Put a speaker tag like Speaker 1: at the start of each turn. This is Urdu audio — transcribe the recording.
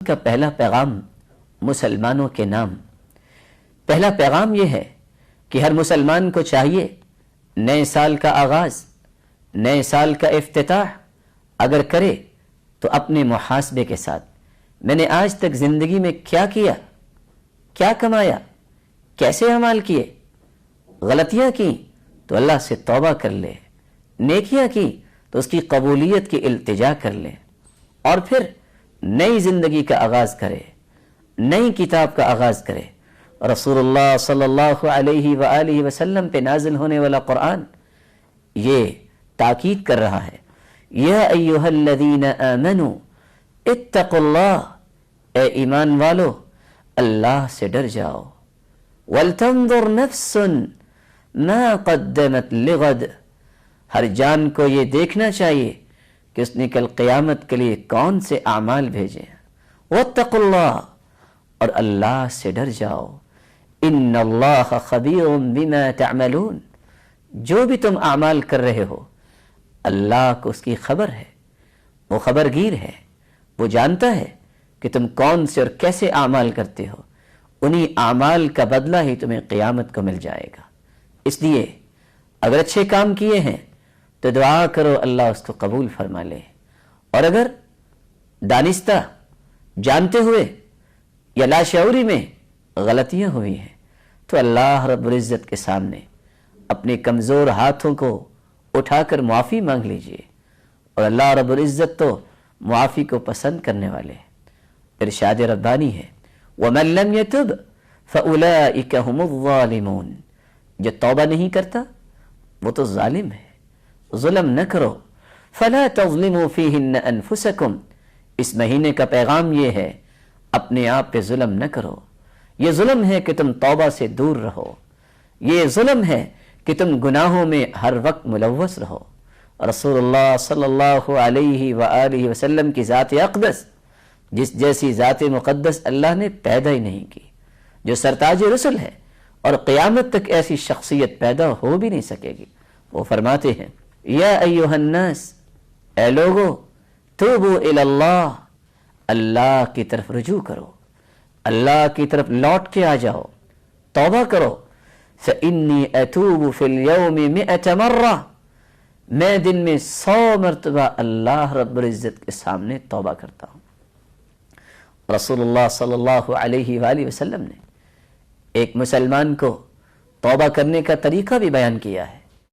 Speaker 1: کا پہلا پیغام مسلمانوں کے نام۔ پہلا پیغام یہ ہے کہ ہر مسلمان کو چاہیے نئے سال کا آغاز، نئے سال کا افتتاح اگر کرے تو اپنے محاسبے کے ساتھ میں نے آج تک زندگی میں کیا کیا، کیا کمایا، کیسے اعمال کیے، غلطیاں کی تو اللہ سے توبہ کر لے، نیکیاں کی تو اس کی قبولیت کی التجا کر لے، اور پھر نئی زندگی کا آغاز کرے، نئی کتاب کا آغاز کرے۔ رسول اللہ صلی اللہ علیہ وآلہ وسلم پہ نازل ہونے والا قرآن یہ تاکید کر رہا ہے، یا ایہا الذین آمنوا اتقوا اللہ، اے ایمان والو اللہ سے ڈر جاؤ، ولتنظر نفس ما قدمت لغد، ہر جان کو یہ دیکھنا چاہیے کہ اس نے کل قیامت کے لیے کون سے اعمال بھیجے ہیں۔ واتقوا اللہ، اور اللہ سے ڈر جاؤ، ان اللہ خبیر بما تعملون، جو بھی تم اعمال کر رہے ہو اللہ کو اس کی خبر ہے، وہ خبرگیر ہے، وہ جانتا ہے کہ تم کون سے اور کیسے اعمال کرتے ہو، انہی اعمال کا بدلہ ہی تمہیں قیامت کو مل جائے گا۔ اس لیے اگر اچھے کام کیے ہیں تو دعا کرو اللہ اس کو قبول فرما لے، اور اگر دانستہ جانتے ہوئے یا لاشعوری میں غلطیاں ہوئی ہیں تو اللہ رب العزت کے سامنے اپنے کمزور ہاتھوں کو اٹھا کر معافی مانگ لیجئے، اور اللہ رب العزت تو معافی کو پسند کرنے والے ہیں۔ ارشاد ربانی ہے، وَمَن لَّمْ يَتُبْ فَأُولَٰئِكَ هُمُ الظَّالِمُونَ، جو توبہ نہیں کرتا وہ تو ظالم ہے۔ ظلم نہ کرو، فَلَا تَظْلِمُوا فِيهِنَّ أَنفُسَكُمْ، اس مہینے کا پیغام یہ ہے اپنے آپ پہ ظلم نہ کرو۔ یہ ظلم ہے کہ تم توبہ سے دور رہو، یہ ظلم ہے کہ تم گناہوں میں ہر وقت ملوث رہو۔ رسول اللہ صلی اللہ علیہ وآلہ وسلم کی ذات اقدس، جس جیسی ذات مقدس اللہ نے پیدا ہی نہیں کی، جو سرتاج رسل ہے اور قیامت تک ایسی شخصیت پیدا ہو بھی نہیں سکے گی، وہ فرماتے ہیں، یا ایہا الناس، اے لوگو، توبوا الی اللہ، اللہ کی طرف رجوع کرو، اللہ کی طرف لوٹ کے آ جاؤ، توبہ کرو۔ فإنی اتوب فی اليوم 100 مرہ، میں دن میں 100 مرتبہ اللہ رب العزت کے سامنے توبہ کرتا ہوں۔ رسول اللہ صلی اللہ علیہ وآلہ وسلم نے ایک مسلمان کو توبہ کرنے کا طریقہ بھی بیان کیا ہے۔